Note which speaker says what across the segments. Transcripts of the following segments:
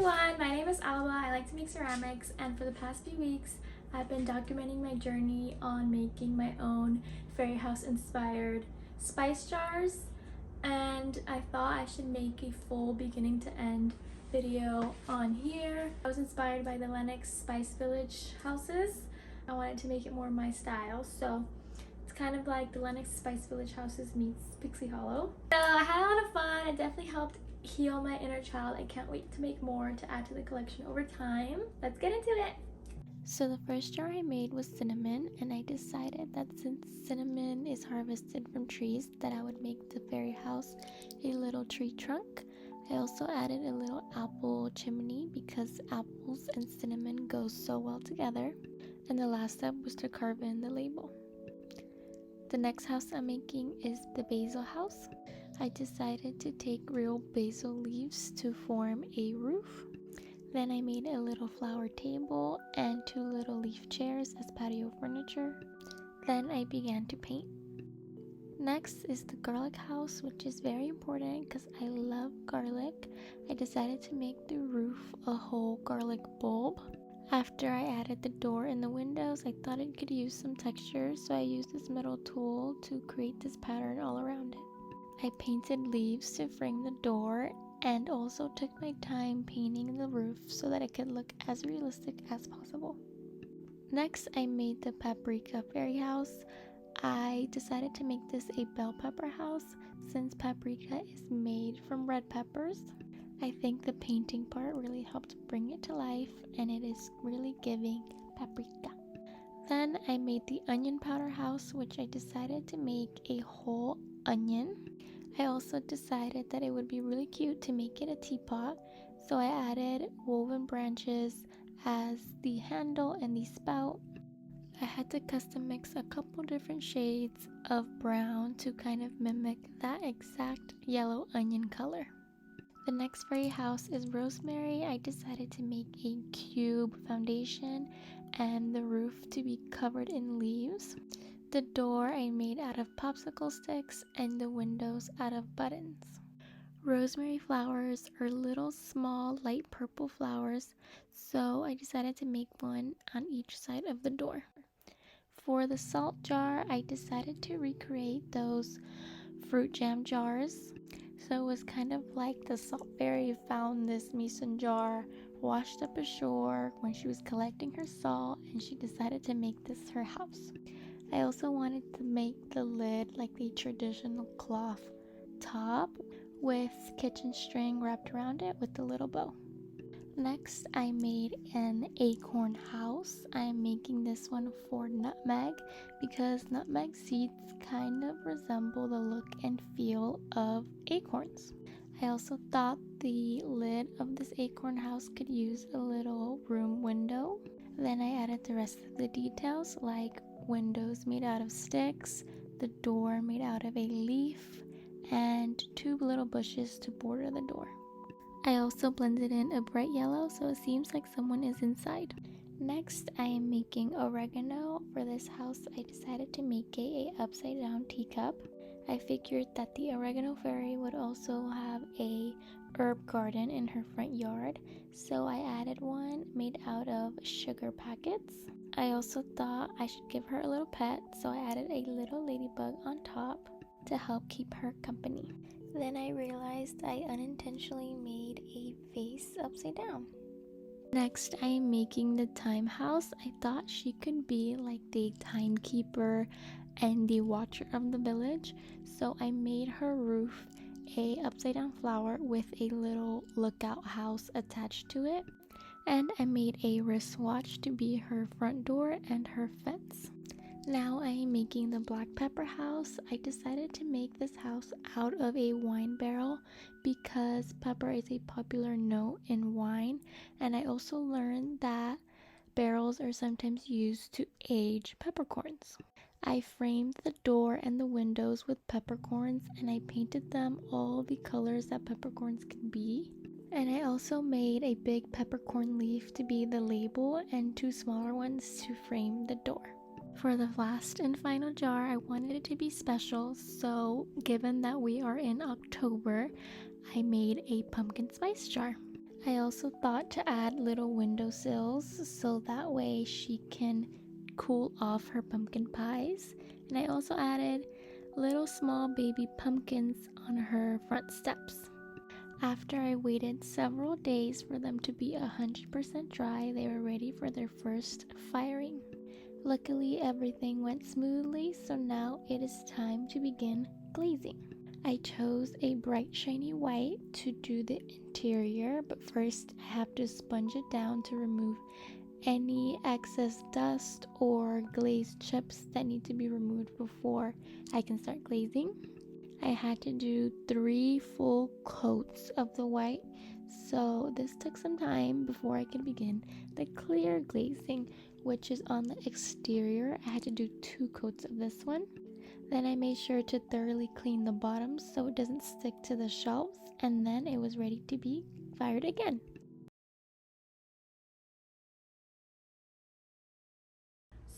Speaker 1: everyone, my name is Alba. I like to make ceramics, and for the past few weeks I've been documenting my journey on making my own fairy house inspired spice jars, and I thought I should make a full beginning to end video on here. I was inspired by the Lennox Spice Village houses. I wanted to make it more my style, so it's kind of like the Lennox Spice Village houses meets Pixie Hollow. So I had a lot of fun. It definitely helped heal my inner child. I can't wait to make more to add to the collection over time. Let's get into it. So the first jar I made was cinnamon, and I decided that since cinnamon is harvested from trees, that I would make the fairy house a little tree trunk. I also added a little apple chimney because apples and cinnamon go so well together. And the last step was to carve in the label. The next house I'm making is the basil house. I decided to take real basil leaves to form a roof. Then I made a little flower table and 2 little leaf chairs as patio furniture. Then I began to paint. Next is the garlic house, which is very important because I love garlic. I decided to make the roof a whole garlic bulb. After I added the door and the windows, I thought it could use some texture, so I used this metal tool to create this pattern all around it. I painted leaves to frame the door and also took my time painting the roof so that it could look as realistic as possible. Next, I made the paprika fairy house. I decided to make this a bell pepper house since paprika is made from red peppers. I think the painting part really helped bring it to life, and it is really giving paprika. Then I made the onion powder house, which I decided to make a whole onion. I also decided that it would be really cute to make it a teapot, so I added woven branches as the handle and the spout. I had to custom mix a couple different shades of brown to kind of mimic that exact yellow onion color. The next fairy house is rosemary. I decided to make a cube foundation and the roof to be covered in leaves. The door I made out of popsicle sticks and the windows out of buttons. Rosemary flowers are little small light purple flowers, so I decided to make one on each side of the door. For the salt jar, I decided to recreate those fruit jam jars. So it was kind of like the salt fairy found this mason jar washed up ashore when she was collecting her salt, and she decided to make this her house. I also wanted to make the lid like the traditional cloth top with kitchen string wrapped around it with a little bow. Next, I made an acorn house. I'm making this one for nutmeg because nutmeg seeds kind of resemble the look and feel of acorns. I also thought the lid of this acorn house could use a little room window. Then I added the rest of the details like windows made out of sticks, the door made out of a leaf, and 2 little bushes to border the door. I also blended in a bright yellow so it seems like someone is inside. Next, I am making oregano. For this house, I decided to make a upside down teacup. I figured that the oregano fairy would also have a herb garden in her front yard, so I added one made out of sugar packets. I also thought I should give her a little pet, so I added a little ladybug on top to help keep her company. Then I realized I unintentionally made a face upside down. Next, I am making the Thyme house. I thought she could be like the timekeeper and the watcher of the village, so I made her roof a upside down flower with a little lookout house attached to it, and I made a wristwatch to be her front door and her fence. Now I am making the black pepper house. I decided to make this house out of a wine barrel because pepper is a popular note in wine, and I also learned that barrels are sometimes used to age peppercorns. I framed the door and the windows with peppercorns, and I painted them all the colors that peppercorns can be. And I also made a big peppercorn leaf to be the label and 2 smaller ones to frame the door. For the last and final jar, I wanted it to be special, so given that we are in October, I made a pumpkin spice jar. I also thought to add little windowsills so that way she can cool off her pumpkin pies. And I also added little small baby pumpkins on her front steps. After I waited several days for them to be 100% dry, they were ready for their first firing. Luckily, everything went smoothly, so now it is time to begin glazing. I chose a bright shiny white to do the interior, but first I have to sponge it down to remove any excess dust or glazed chips that need to be removed before I can start glazing. I had to do 3 full coats of the white, so this took some time before I could begin the clear glazing, which is on the exterior. I had to do 2 coats of this one. Then I made sure to thoroughly clean the bottom so it doesn't stick to the shelves, and then it was ready to be fired again.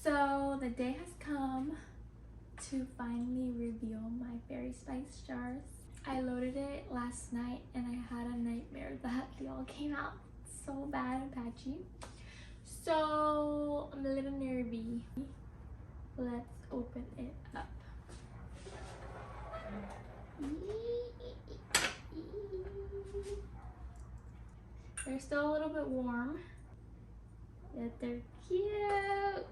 Speaker 1: So the day has come to finally reveal my fairy spice jars. I loaded it last night and I had a nightmare that they all came out so bad and patchy. So I'm a little nervy. Let's open it up. They're still a little bit warm, yet they're cute.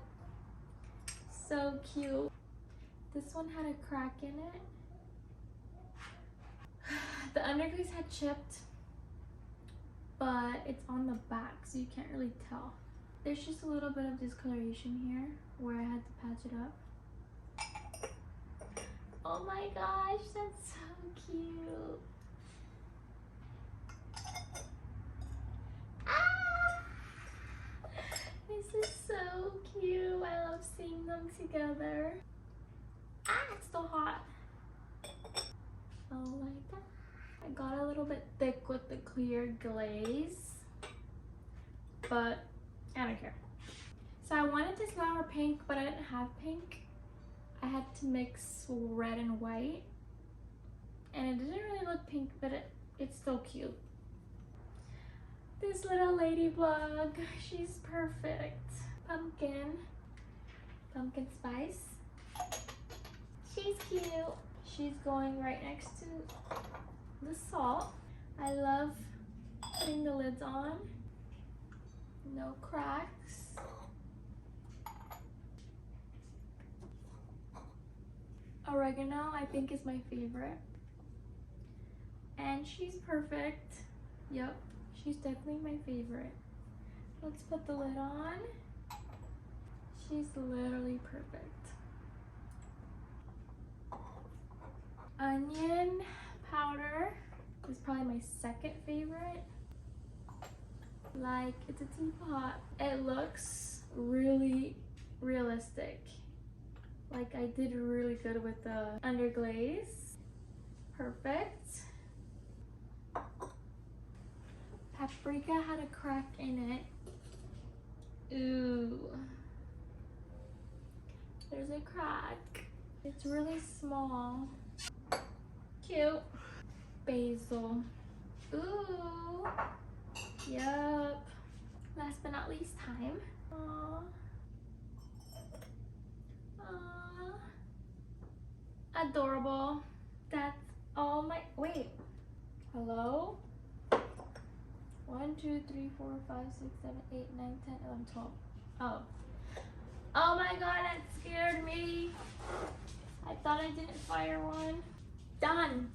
Speaker 1: So cute. This one had a crack in it. The underglaze had chipped, but it's on the back, so you can't really tell. There's just a little bit of discoloration here where I had to patch it up. Oh my gosh, that's so cute. Ah! This is so cute. I love seeing them together. Ah, it's still hot. Oh my god. I got a little bit thick with the clear glaze, but I don't care. So I wanted this flower pink, but I didn't have pink. I had to mix red and white, and it didn't really look pink, but it's still cute. This little ladybug, she's perfect. Pumpkin spice. She's cute. She's going right next to the salt. I love putting the lids on. No cracks. Oregano, I think, is my favorite. And she's perfect. Yep, she's definitely my favorite. Let's put the lid on. She's literally perfect. Onion powder is probably my second favorite. Like, it's a teapot. It looks really realistic. Like, I did really good with the underglaze. Perfect. Paprika had a crack in it. Ooh. There's a crack. It's really small. Cute. Basil. Ooh. Yup. Last but not least, thyme. Aww. Aww. Adorable. That's all my. Wait. Hello? 1, 2, 3, 4, 5, 6, 7, 8, 9, 10, 11, 12. Oh. Oh my god, that scared me. I thought I didn't fire one. Done.